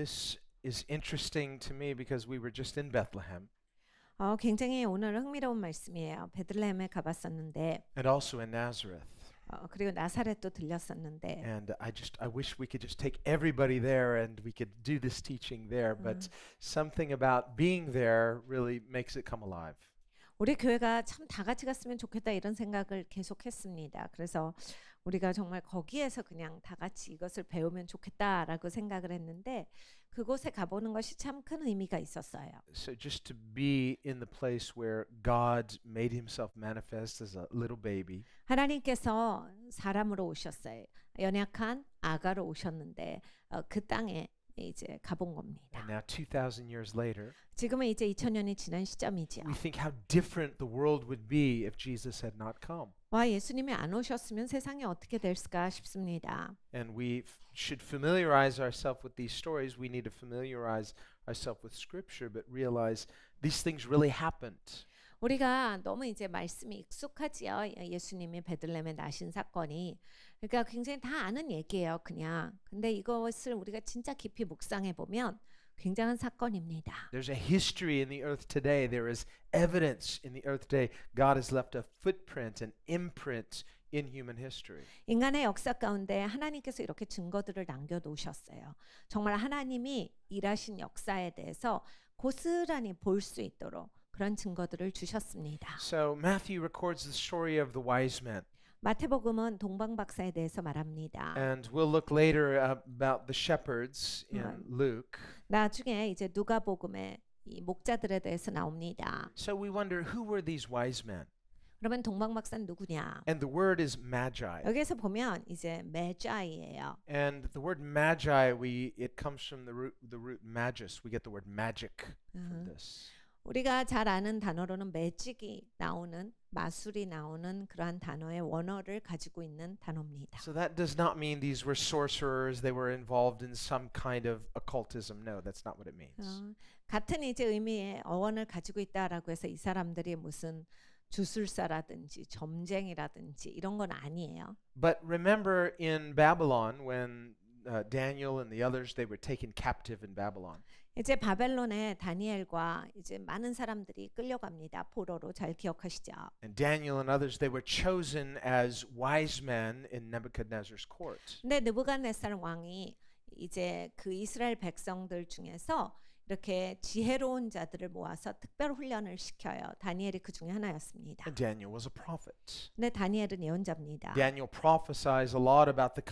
this is interesting to me because we were just in Bethlehem 굉장히 오늘 흥미로운 말씀이에요. 베들레헴에 가봤었는데, and also in Nazareth. 그리고 나사렛도 들렸었는데, And I wish we could just take everybody there and we could do this teaching there, but something about being there really makes it come alive. 우리 교회가 참 다 같이 갔으면 좋겠다 이런 생각을 계속했습니다. 그래서 우리가 정말 거기에서 그냥 다 같이 이것을 배우면 좋겠다라고 생각을 했는데 그곳에 가보는 것이 참 큰 의미가 있었어요. So just to be in the place where God made himself manifest as a little baby. 하나님께서 사람으로 오셨어요. 연약한 아가로 오셨는데 그 땅에 이제 가본 겁니다. And now 2000 years later, 지금은 이제 2000년이 지난 시점이죠. we think how different the world would be if Jesus had not come. 와, 예수님이 안 오셨으면 세상이 어떻게 됐을까 싶습니다. And we should familiarize ourselves with these stories. We need to familiarize ourselves with Scripture, but realize these things really happened. 우리가 너무 이제 말씀이 익숙하지요. 예수님이 베들레헴에 나신 사건이. 그러니까 굉장히 다 아는 얘기예요. 그냥. 근데 이것을 우리가 진짜 깊이 묵상해 보면 굉장한 사건입니다. There's a history in the earth today. There is evidence in the earth today. God has left a footprint, an imprint in human history. 인간의 역사 가운데 하나님께서 이렇게 증거들을 남겨놓으셨어요. 정말 하나님이 일하신 역사에 대해서 고스란히 볼 수 있도록 그런 증거들을 주셨습니다. So Matthew records the story of the wise men. 마태복음은 동방박사에 대해서 말합니다. And we'll look later about the shepherds in Luke. 나중에 이제 누가복음에 이 목자들에 대해서 나옵니다. So we wonder, who were these wise men? 그러면 동방박사는 누구냐? And the word is magi. 여기서 보면 이제 메자이예요. And the word magi, it comes from the root magus. We get the word magic from this. 우리가 잘 아는 단어로는 매직이 나오는 마술이 나오는 그러한 단어의 원어를 가지고 있는 단어입니다. So that does not mean these were sorcerers. They were involved in some kind of occultism. No, that's not what it means. 같은 이제 의미의 어원을 가지고 있다라고 해서 이 사람들이 무슨 주술사라든지 점쟁이라든지 이런 건 아니에요. But remember in Babylon when Daniel and the others, they were taken captive in Babylon. 이제 바벨론에 다니엘과 이제 많은 사람들이 끌려갑니다. 포로로. 잘 기억하시죠? And Daniel and others, they were chosen as wise men in Nebuchadnezzar's court. 근데 느부갓네살 왕이 이제 그 이스라엘 백성들 중에서 이렇게 지혜로운 자들을 모아서 특별 훈련을 시켜요. 다니엘이 그 중에 하나였습니다. And Daniel was a prophet. 근데 다니엘은 예언자입니다. Daniel prophesies a lot about the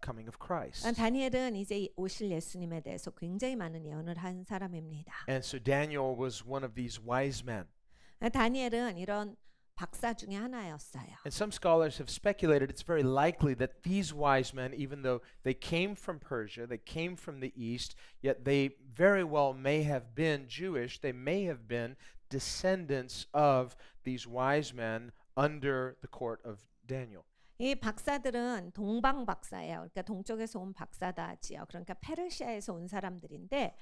coming of Christ. 다니엘은 이제 오실 예수님에 대해서 굉장히 많은 예언을 한 사람입니다. And so Daniel was one of these wise men. 다니엘은 이런 박사 중에 하나였어요. And some scholars have speculated it's very likely that these wise men, even though they came from Persia, they came from the east, yet they very well may have been Jewish, they may have been descendants of these wise men under the court of Daniel. 이 박사들은 동방 박사예요. 그러니까 동쪽에서 온 박사다지요. 그러니까 페르시아에서 온 사람들인데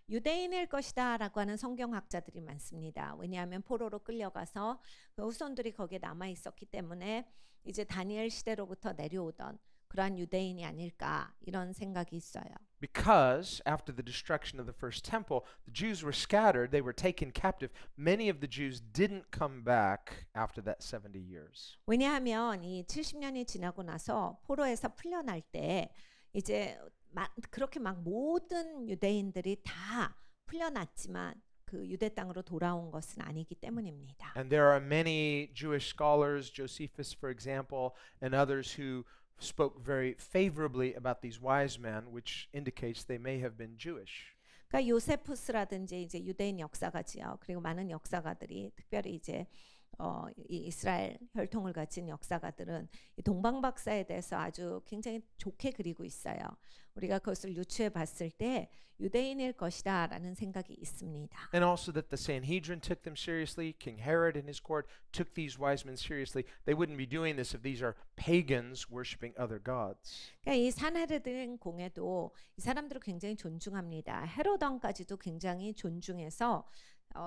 유대인일 것이다라고 하는 성경학자들이 많습니다. 왜냐하면 포로로 끌려가서 그 후손들이 거기에 남아 있었기 때문에 이제 다니엘 시대로부터 내려오던 그러한 유대인이 아닐까 이런 생각이 있어요. Because after the destruction of the first temple, the Jews were scattered, they were taken captive. Many of the Jews didn't come back after that 70 years. 왜냐하면 이 70년이 지나고 나서 포로에서 풀려날 때 이제 그렇게 막 모든 유대인들이 다 풀려났지만 그 유대 땅으로 돌아온 것은 아니기 때문입니다. And there are many Jewish scholars, Josephus for example, and others who spoke very favorably about these wise men, which indicates they may have been Jewish. 그러니까 요세푸스라든지 이제 유대인 역사가지요. 그리고 많은 역사가들이 특별히 이제 이 이스라엘 혈통을 가진 역사가들은 이 동방박사에 대해서 아주 굉장히 좋게 그리고 있어요. 우리가 그것을 유추해 봤을 때 유대인일 것이다라는 생각이 있습니다. And also that the Sanhedrin took them seriously. King Herod and his court took these wise men seriously. They wouldn't be doing this if these are pagans worshiping other gods. 그러니까 이 산헤드린 공회도 이 사람들을 굉장히 존중합니다. 헤롯 왕까지도 굉장히 존중해서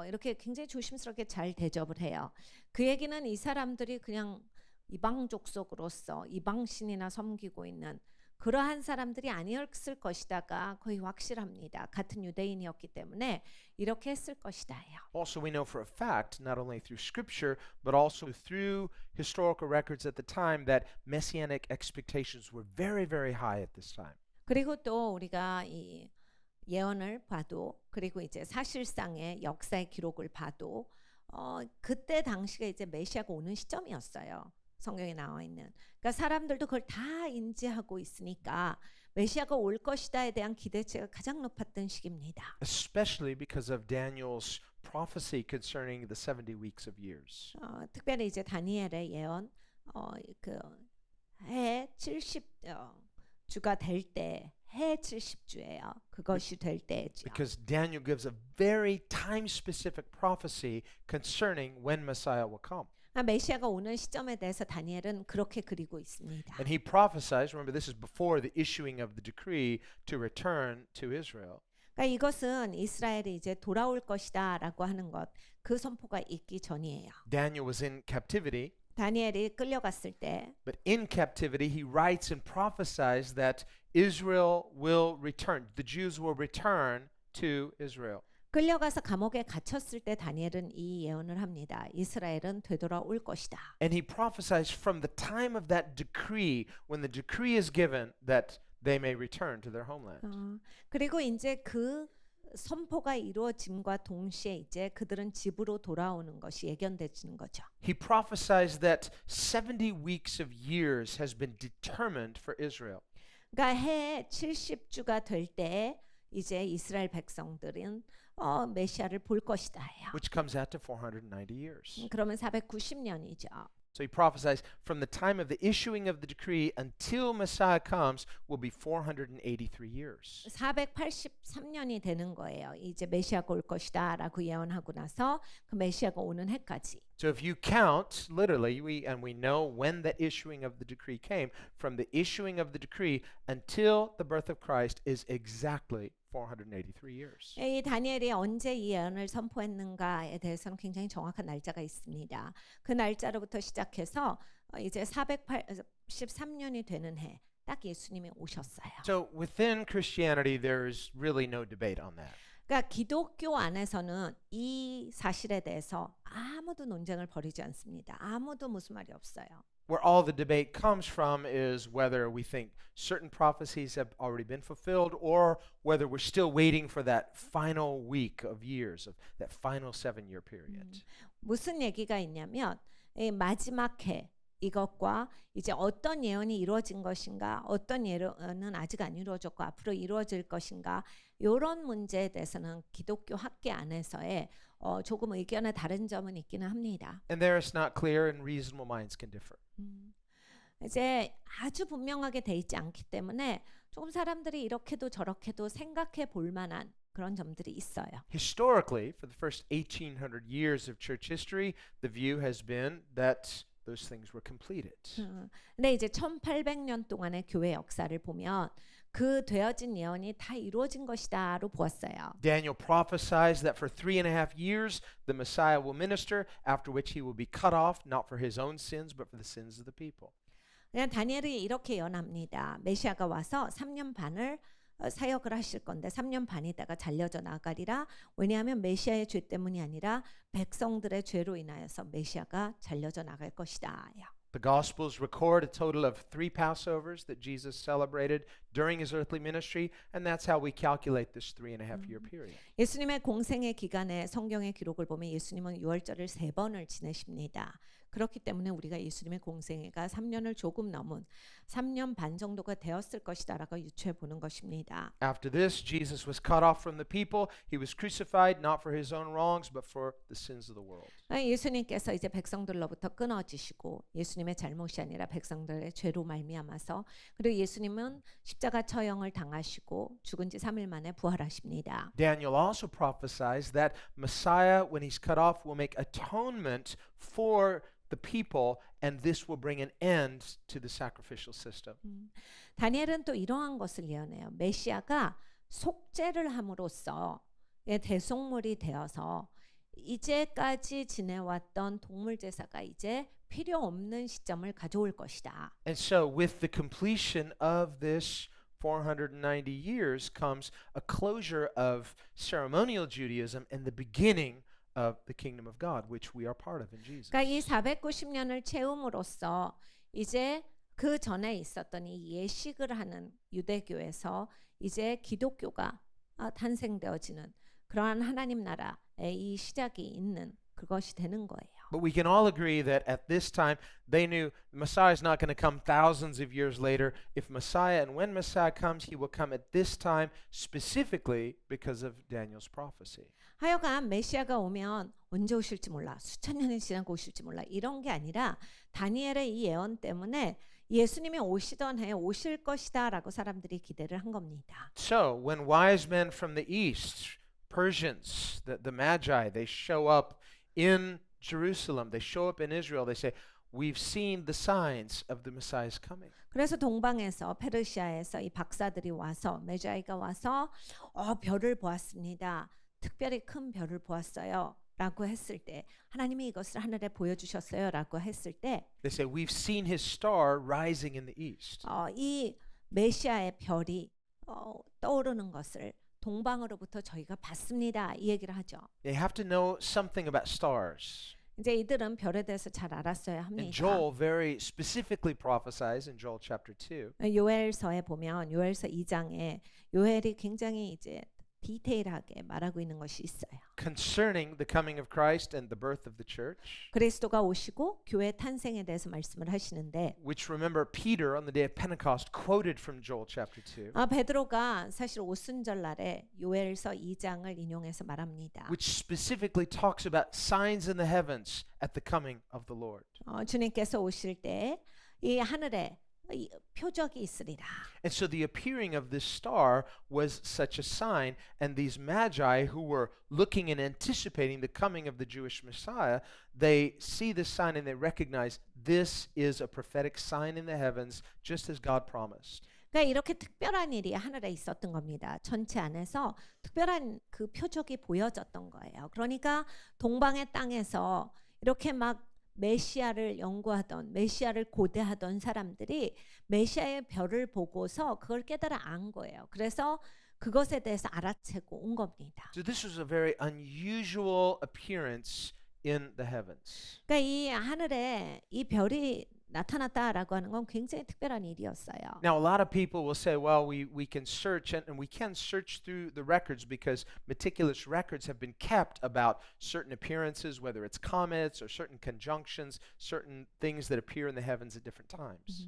이렇게 굉장히 조심스럽게 잘 대접을 해요. 그 얘기는 이 사람들이 그냥 이방 족속으로서 이방 신이나 섬기고 있는 그러한 사람들이 아니었을 것이다가 거의 확실합니다. 같은 유대인이었기 때문에 이렇게 했을 것이다예요. Also, we know for a fact, not only through Scripture, but also through historical records at the time, that messianic expectations were very, very high at this time. 그리고 또 우리가 이 예언을 봐도 그리고 이제 사실상의 역사의 기록을 봐도 그때 당시가 이제 메시아가 오는 시점이었어요. 성경에 나와 있는. 그러니까 사람들도 그걸 다 인지하고 있으니까 메시아가 올 것이다에 대한 기대치가 가장 높았던 시기입니다. Especially because of Daniel's prophecy concerning the 70 weeks of years. 특별히 이제 다니엘의 예언 그해 70주가 될 때 해 70주예요. 그것이 될 때죠. Because Daniel gives a very time-specific prophecy concerning when Messiah will come. 메시아가 오는 시점에 대해서 다니엘은 그렇게 그리고 있습니다. And he prophesies, remember this is before the issuing of the decree to return to Israel. 그러니까 이것은 이스라엘이 이제 돌아올 것이다라고 하는 것, 그 선포가 있기 전이에요. Daniel was in captivity, 다니엘이 끌려갔을 때 but in captivity he writes and prophesies that Israel will return. The Jews will return to Israel. 끌려가서 감옥에 갇혔을 때 다니엘은 이 예언을 합니다. 이스라엘은 되돌아올 것이다. And he prophesies from the time of that decree, when the decree is given, that they may return to their homeland. 그리고 이제 그 선포가 이루어짐과 동시에 이제 그들은 집으로 돌아오는 것이 예견되는 거죠. He prophesies that 70 weeks of years has been determined for Israel. 그러니까 해 70주가 될 때 이제 이스라엘 백성들은 메시아를 볼 것이다예요. Which comes out to 490 years. 그러면 490년이죠. So he prophesies from the time of the issuing of the decree until Messiah comes will be 483 years. 483년이 되는 거예요. 이제 메시아가 올 것이다라고 예언하고 나서 그 메시아가 오는 해까지. So if you count literally, we know when the issuing of the decree came, from the issuing of the decree until the birth of Christ is exactly 483 years. 이 다니엘이 언제 이 예언을 선포했는가에 대해서는 굉장히 정확한 날짜가 있습니다. 그 날짜로부터 시작해서 이제 483년이 되는 해 딱 예수님이 오셨어요. So within Christianity, there's really no debate on that. 그러니까 기독교 안에서는 이 사실에 대해서 아무도 논쟁을 벌이지 않습니다. 아무도 무슨 말이 없어요. Where all the debate comes from is whether we think certain prophecies have already been fulfilled or whether we're still waiting for that final week of years, of that final 7-year period. 무슨 얘기가 있냐면 이 마지막 해 이것과 이제 어떤 예언이 이루어진 것인가, 어떤 예언은 아직 안 이루어졌고 앞으로 이루어질 것인가, 이런 문제에 대해서는 기독교 학계 안에서의 조금 의견의 다른 점은 있기는 합니다. And there it's not clear and reasonable minds can differ. 이제 아주 분명하게 돼 있지 않기 때문에 조금 사람들이 이렇게도 저렇게도 생각해 볼 만한 그런 점들이 있어요. Historically, for the first 1800 years of church history, the view has been that those things were completed. 근데 이제 1800년 동안의 교회 역사를 보면 그 되어진 예언이 다 이루어진 것이다로 보았어요. Daniel prophesies that for 3.5 years the Messiah will minister, after which he will be cut off, not for his own sins, but for the sins of the people. 그냥 다니엘이 이렇게 예언합니다. 메시아가 와서 3년 반을 사역을 하실 건데 3년 반이다가 잘려져 나가리라. 왜냐하면 메시아의 죄 때문이 아니라 백성들의 죄로 인하여서 메시아가 잘려져 나갈 것이다. The Gospels record a total of 3 Passovers that Jesus celebrated during his earthly ministry, and that's how we calculate this 3.5-year period. 예수님의 공생의 기간에 성경의 기록을 보면 예수님은 유월절을 3번을 지내십니다. 그렇기 때문에 우리가 예수님의 공생애가 3년을 조금 넘은 3년 반 정도가 되었을 것이다라고 유추해 보는 것입니다. After this, Jesus was cut off from the people. He was crucified not for his own wrongs, but for the sins of the world. 예수님께서 이제 백성들로부터 끊어지시고 예수님의 잘못이 아니라 백성들의 죄로 말미암아서 그리고 예수님은 십자가 처형을 당하시고 죽은 지 3일 만에 부활하십니다. Daniel also prophesies that Messiah, when he's cut off, will make atonement for the people, and this will bring an end to the sacrificial system. 다니엘은 또 이러한 것을 예언해요. 메시아가 속죄를 함으로써 대속물이 되어서 이제까지 지내왔던 동물 제사가 이제 필요 없는 시점을 가져올 것이다. And so, with the completion of this 490 years comes a closure of ceremonial Judaism and the beginning of the kingdom of God, which we are part of in Jesus. 그러니까 이 490년을 채움으로써 이제 그 전에 있었던 이 예식을 하는 유대교에서 이제 기독교가 탄생되어지는 그러한 하나님 나라의 이 시작이 있는 그것이 되는 거예요. But we can all agree that at this time they knew Messiah is not going to come thousands of years later. If Messiah, and when Messiah comes, he will come at this time specifically because of Daniel's prophecy. 하여간 메시아가 오면 언제 오실지 몰라, 수천 년이 지나고 오실지 몰라, 이런 게 아니라 다니엘의 이 예언 때문에 예수님이 오시던 해에 오실 것이다라고 사람들이 기대를 한 겁니다. So when wise men from the east, Persians, the Magi, they show up in Jerusalem, they show up in Israel, they say, we've seen the signs of the Messiah's coming. 그래서 동방에서 페르시아에서 이 박사들이 와서 메자이가 와서 별을 보았습니다. 특별히 큰 별을 보았어요. 라고 했을 때 하나님이 이것을 하늘에 보여주셨어요. 라고 했을 때 They say, we've seen his star rising in the east. 이 메시아의 별이 떠오르는 것을 동방으로부터 저희가 봤습니다. 이 얘기를 하죠. They have to know something about stars. 이제 이들은 별에 대해서 잘 알았어야 합니다. And Joel very specifically prophesies in Joel chapter 2 요엘서에 보면 요엘서 2장에 요엘이 굉장히 이제 디테일하게 말하고 있는 것이 있어요. concerning the coming of Christ and the birth of the church, 그리스도가 오시고 교회 탄생에 대해서 말씀을 하시는데 which remember Peter on the day of Pentecost quoted from Joel chapter 2, 베드로가 사실 오순절 날에 요엘서 2장을 인용해서 말합니다. which specifically talks about signs in the heavens at the coming of the Lord. 주님께서 오실 때 이 하늘에 이 표적이 있으리라. And so the appearing of this star was such a sign, and these magi who were looking and anticipating the coming of the Jewish Messiah, they see this sign and they recognize this is a prophetic sign in the heavens, just as God promised. 그러니까 이렇게 특별한 일이 하늘에 있었던 겁니다. 전체 안에서 특별한 그 표적이 보여졌던 거예요. 그러니까 동방의 땅에서 이렇게 막 메시아를 연구하던 메시아를 고대하던 사람들이 메시아의 별을 보고서 그걸 깨달아 안 거예요. 그래서 그것에 대해서 알아채고 온 겁니다. So this was a very unusual appearance in the heavens. 그러니까 이 하늘에 이 별이 나타났다라고 하는 건 굉장히 특별한 일이었어요. Now, a lot of people will say, well, we can search, and we can search through the records because meticulous records have been kept about certain appearances, whether it's comets or certain conjunctions, certain things that appear in the heavens at different times.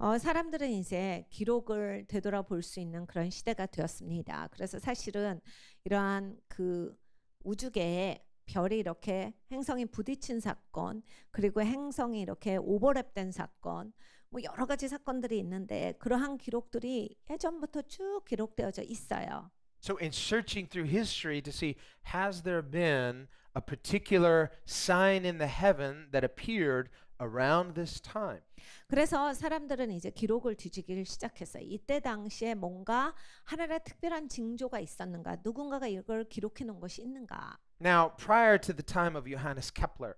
사람들은 이제 기록을 되돌아볼 수 있는 그런 시대가 되었습니다. 그래서 사실은 이러한 그 우주계에 별이 이렇게 행성이 부딪힌 사건, 그리고 행성이 이렇게 오버랩된 사건, 뭐 여러 가지 사건들이 있는데 그러한 기록들이 예전부터 쭉 기록되어져 있어요. So in searching through history to see, has there been a particular sign in the heaven that appeared around this time? 그래서 사람들은 이제 기록을 뒤지기를 시작했어요. 이때 당시에 뭔가 하늘에 특별한 징조가 있었는가, 누군가가 이걸 기록해 놓은 것이 있는가. Now, prior to the time of Johannes Kepler,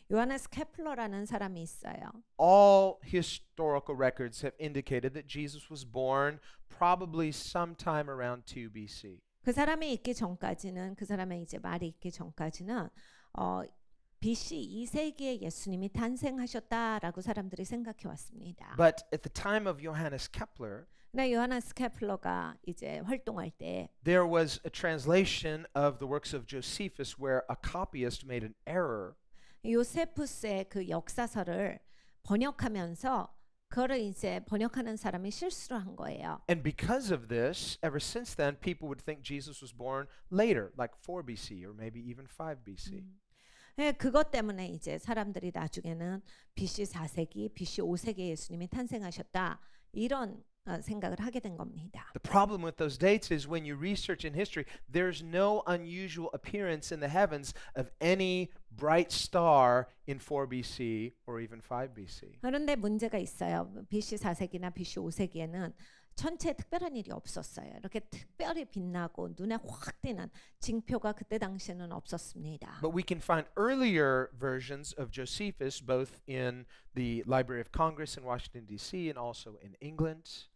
요하네스 케플러라는 사람이 있어요. all historical records have indicated that Jesus was born probably sometime around 2 BC. 그 사람이 있기 전까지는 그 사람의 이제 말이 있기 전까지는 BC 2세기에 예수님이 탄생하셨다라고 사람들이 생각해 왔습니다. But at the time of Johannes Kepler, 근데 요하네스 케플러가 이제 활동할 때 there was a translation of the works of Josephus where a copyist made an error. 요세푸스의 그 역사서를 번역하면서 그거를 이제 번역하는 사람이 실수를 한 거예요. And because of this, ever since then, people would think Jesus was born later, like 4 BC or maybe even 5 BC. 그것 때문에 이제 사람들이 나중에는 BC 4세기, BC 5세기에 예수님이 탄생하셨다 이런 생각을 하게 된 겁니다. The problem with those dates is when you research in history, there's no unusual appearance in the heavens of any bright star in 4 BC or even 5 BC. 그런데 문제가 있어요. BC 4세기나 BC 5세기에는 천체에 특별한 일이 없었어요. 이렇게 특별히 빛나고 눈에 확 띄는 징표가 그때 당시에는 없었습니다. But we can find earlier versions of Josephus both in the Library of Congress in Washington D.C. and also in England.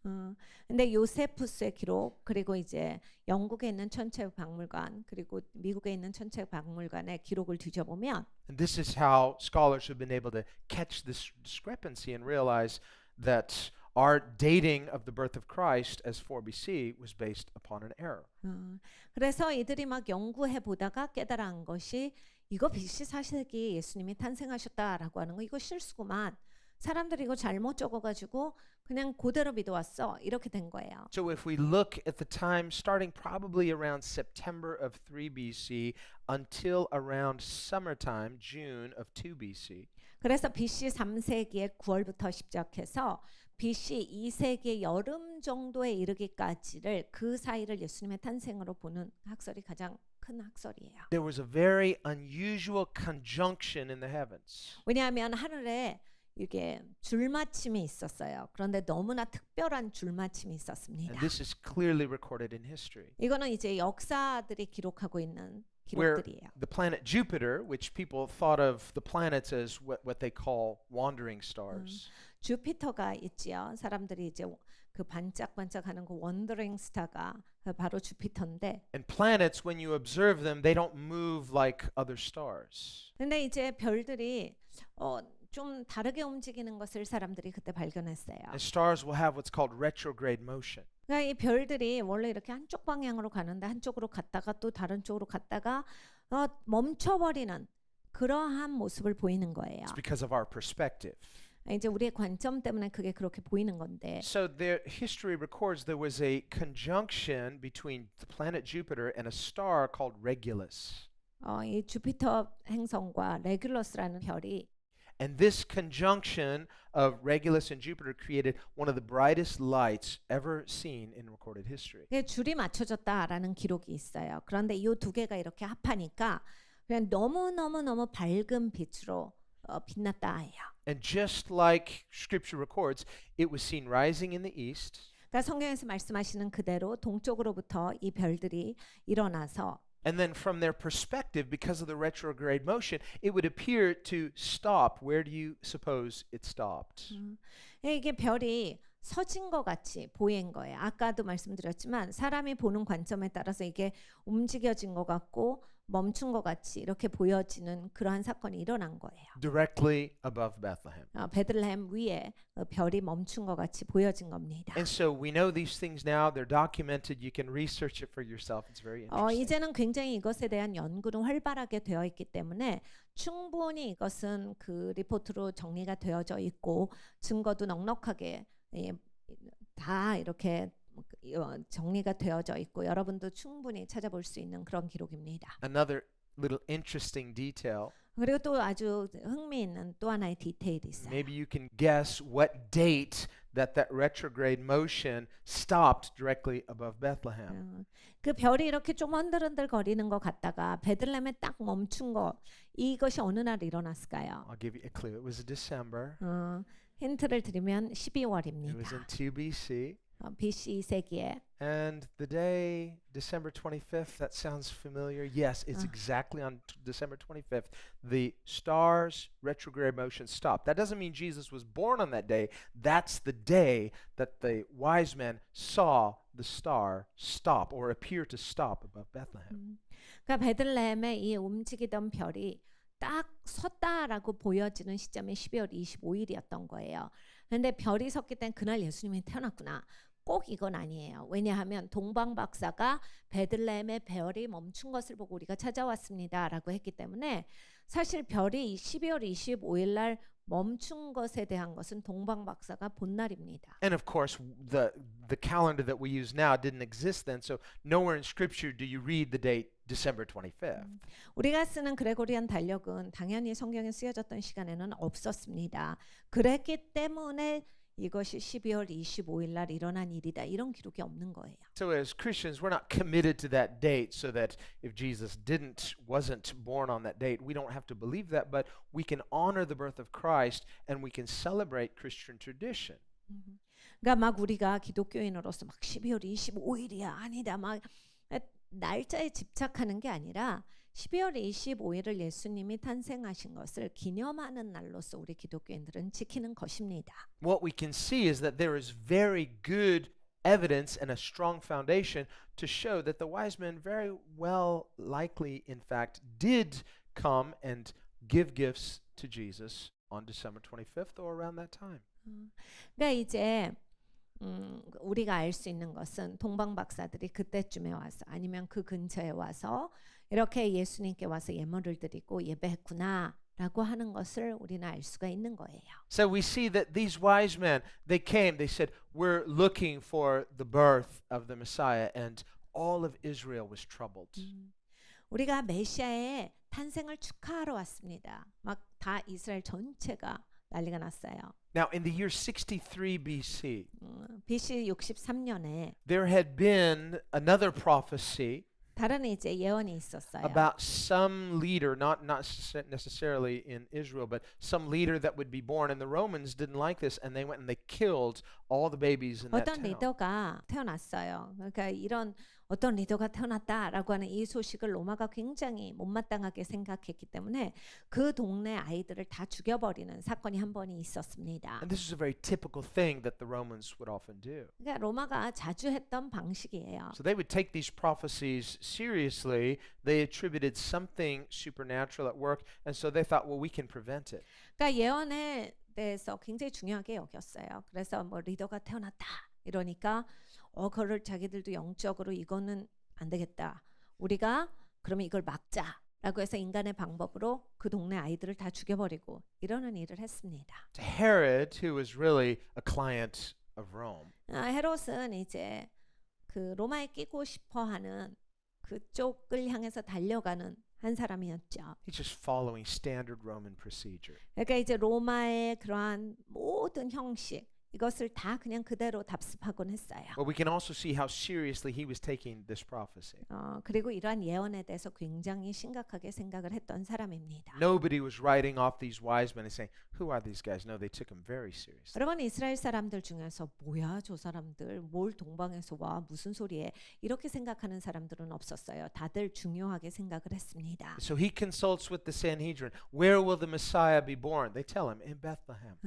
근데 요세푸스의 기록 그리고 이제 영국에 있는 천체박물관 그리고 미국에 있는 천체박물관의 기록을 뒤져보면 And this is how scholars have been able to catch this discrepancy and realize that our dating of the birth of Christ as 4 BC was based upon an error. 그래서 이들이 막 연구해 보다가 깨달은 것이 이거 BC 4세기 예수님이 탄생하셨다라고 하는 거 이거 실수구만. 사람들이 이거 잘못 적어가지고 그냥 그대로 믿어왔어. 이렇게 된 거예요. So if we look at the time starting probably around September of 3 BC until around summertime, June of 2 BC, 그래서 BC 3세기의 9월부터 시작해서 BC 2세기의 여름 정도에 이르기까지를 그 사이를 예수님의 탄생으로 보는 학설이 가장 큰 학설이에요. there was a very unusual conjunction in the heavens. 왜냐하면 하늘에 이게 줄마침이 있었어요. 그런데 너무나 특별한 줄마침이 있었습니다. And this is clearly recorded in history. 이거는 이제 역사들이 기록하고 있는 Where 기록들이에요. the planet Jupiter, which people thought of the planets as what they call wandering stars, 주피터가 있지요. 사람들이 이제 그 반짝반짝하는 그 원더링 스타가 바로 주피터인데. and planets, when you observe them, they don't move like other stars. 근데 이제 별들이 좀 다르게 움직이는 것을 사람들이 그때 발견했어요. And stars will have what's called retrograde motion. 그러니까 이 별들이 원래 이렇게 한쪽 방향으로 가는데 한쪽으로 갔다가 또 다른 쪽으로 갔다가 멈춰버리는 그러한 모습을 보이는 거예요. It's because of our perspective. 이제 우리의 관점 때문에 그게 그렇게 보이는 건데. So their history records there was a conjunction between the planet Jupiter and a star called Regulus. 이 주피터 행성과 레귤러스라는 별이 And this conjunction of Regulus and Jupiter created one of the brightest lights ever seen in recorded history. 줄이 맞춰졌다라는 기록이 있어요. 그런데 이 두 개가 이렇게 합하니까 그냥 너무 밝은 빛으로 빛났다 해요. And just like Scripture records, it was seen rising in the east, 그러니까 성경에서 말씀하시는 그대로 동쪽으로부터 이 별들이 일어나서 and then from their perspective, because of the retrograde motion, it would appear to stop. Where do you suppose it stopped? 이게 별이 서진 것 같이 보인 거예요. 아까도 말씀드렸지만 사람이 보는 관점에 따라서 이게 움직여진 것 같고 멈춘 것 같이 이렇게 보여지는 그러한 사건이 일어난 거예요. Directly above Bethlehem. 베들레헴 위에 별이 멈춘 것 같이 보여진 겁니다. And so we know these things now. They're documented. You can research it for yourself. It's very interesting. 이제는 굉장히 이것에 대한 연구는 활발하게 되어 있기 때문에 충분히 이것은 그 리포트로 정리가 되어져 있고 증거도 넉넉하게 다 이렇게 정리가 되어져 있고 여러분도 충분히 찾아볼 수 있는 그런 기록입니다. Another little interesting detail. 그리고 또 아주 흥미있는 또 하나의 디테일이 있어요. Maybe you can guess what date that retrograde motion stopped directly above Bethlehem. 그 별이 이렇게 좀 흔들흔들 거리는 것 같다가 베들레헴에 딱 멈춘 거 이것이 어느 날 일어났을까요? I'll give you a clue. It was December. 힌트를 드리면 It was 12월입니다. in 2 BC. BC 2세기에 And the day, December 25th, that sounds familiar. Yes, it's exactly on December 25th. The star's retrograde motion stopped. That doesn't mean Jesus was born on that day. That's the day that the wise men saw the star stop or appear to stop above Bethlehem. 그러니까 베들레헴에 이 움직이던 별이 딱 섰다라고 보여지는 시점이 12월 25일이었던 거예요. 그런데 별이 섰기 때문에 그날 예수님이 태어났구나. 꼭 이건 아니에요. 왜냐하면 동방 박사가 베들레헴의 별이 멈춘 것을 보고 우리가 찾아왔습니다라고 했기 때문에 사실 별이 12월 25일 날 멈춘 것에 대한 것은 동방 박사가 본 날입니다. And of course, the calendar that we use now didn't exist then, so nowhere in Scripture do you read the date December 25th. 우리가 쓰는 그레고리안 달력은 당연히 성경에 쓰여졌던 시간에는 없었습니다. 그랬기 때문에 이것이 12월 25일 날 일어난 일이다. 이런 기록이 없는 거예요. So as Christians, we're not committed to that date so that if Jesus wasn't born on that date, we don't have to believe that, but we can honor the birth of Christ and we can celebrate Christian tradition. 그러니까 막 우리가 기독교인으로서 막 12월 25일이야 아니다 막 날짜에 집착하는 게 아니라 12월 25일을 예수님이 탄생하신 것을 기념하는 날로서 우리 기독교인들은 지키는 것입니다. What we can see is that there is very good evidence and a strong foundation to show that the wise men very well likely, in fact, did come and give gifts to Jesus on December 25th or around that time. 그러니까 이제 우리가 알 수 있는 것은 동방 박사들이 그때쯤에 와서 아니면 그 근처에 와서 이렇게 예수님께 와서 예물을 드리고 예배했구나라고 하는 것을 우리는 알 수가 있는 거예요. So we see that these wise men, they came, they said, we're looking for the birth of the Messiah, and all of Israel was troubled. 우리가 메시아의 탄생을 축하하러 왔습니다. 막 다 이스라엘 전체가 난리가 났어요. Now, in the year 63 BC, BC 63년에 there had been another prophecy 다른 이제 예언이 있었어요. about some leader, not necessarily in Israel, but some leader that would be born. And the Romans didn't like this, and they went and they killed all the babies in that 어떤 town. 리더가 태어났어요. 그러니까 이런 어떤 리더가 태어났다라고 하는 이 소식을 로마가 굉장히 못마땅하게 생각했기 때문에 그 동네 아이들을 다 죽여버리는 사건이 한 번이 있었습니다. And this is a very typical thing that the Romans would often do. 그러니까 로마가 자주 했던 방식이에요. So they would take these prophecies seriously. They attributed something supernatural at work, and so they thought, well, we can prevent it. 그러니까 예언에 대해서 굉장히 중요하게 여겼어요. 그래서 뭐 리더가 태어났다 이러니까 그거를 자기들도 영적으로 이거는 안 되겠다. 우리가 그러면 이걸 막자라고 해서 인간의 방법으로 그 동네 아이들을 다 죽여버리고 이러는 일을 했습니다. Herod, who was really a client of Rome, 헤롯은 이제 그 로마에 끼고 싶어하는 그쪽을 향해서 달려가는 한 사람이었죠. he's just following standard Roman procedure. 그러니까 이제 로마의 그러한 모든 형식 이것을 다 그냥 그대로 답습하곤 했어요. But we can also see how seriously he was taking this prophecy. 그리고 이러한 예언에 대해서 굉장히 심각하게 생각을 했던 사람입니다. Nobody was writing off these wise men and saying, who are these guys? No, they took him very seriously. 여러분 이스라엘 사람들 중에서 뭐야 저 사람들 뭘 동방에서 와 무슨 소리에 이렇게 생각하는 사람들은 없었어요. 다들 중요하게 생각을 했습니다. So he consults with the Sanhedrin. Where will the Messiah be born? They tell him, in Bethlehem.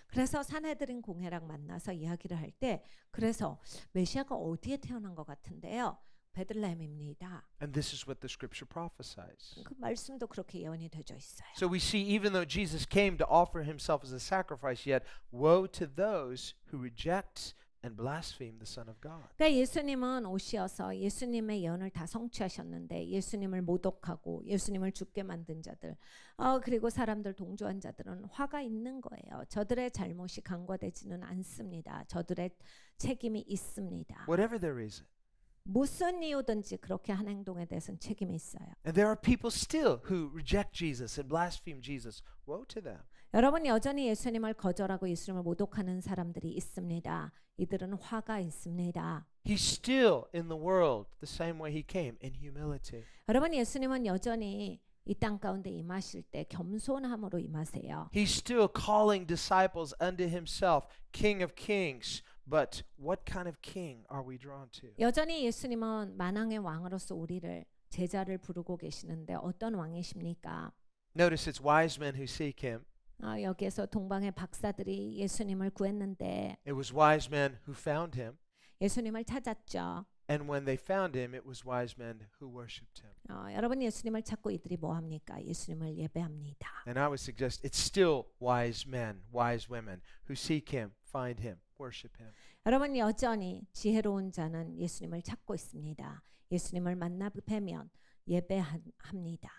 그래서 산헤드린 공회랑 만나서 이야기를 할 때 그래서 메시아가 어디에 태어난 것 같은데요. 베들레헴입니다. And this is what the scripture prophesies. 그 말씀도 그렇게 예언이 되어 있어요. So we see even though Jesus came to offer himself as a sacrifice, yet woe to those who reject and blaspheme the Son of God. 그러니까 예수님은 오셔서 예수님의 예언을 다 성취하셨는데 예수님을 모독하고 예수님을 죽게 만든 자들 그리고 사람들 동조한 자들은 화가 있는 거예요. 저들의 잘못이 간과되지는 않습니다. 저들의 책임이 있습니다. Whatever their reason. 무슨 이유든지 그렇게 한 행동에 대해서는 책임이 있어요. And there are people still who reject Jesus and blaspheme Jesus. Woe to them. 여러분 여전히 예수님을 거절하고 예수님을 모독하는 사람들이 있습니다. 이들은 화가 있습니다. He's still in the world the same way he came, in humility. 여러분 예수님은 여전히 이 땅 가운데 임하실 때 겸손함으로 임하세요. He's still calling disciples unto himself, King of Kings. But what kind of king are we drawn to? 여전히 예수님은 만왕의 왕으로서 우리를 제자를 부르고 계시는데 어떤 왕이십니까? Notice it's wise men who seek him. 여기에서 동방의 박사들이 예수님을 구했는데 It was wise men who found him. 예수님을 찾았죠. And when they found him, it was wise men who worshipped him. 여러분 예수님을 찾고 이들이 뭐 합니까? 예수님을 예배합니다. And I would suggest it's still wise men, wise women who seek him, find him, worship him. 여러분 여전히 지혜로운 자는 예수님을 찾고 있습니다. 예수님을 만나 뵈면 예배합니다.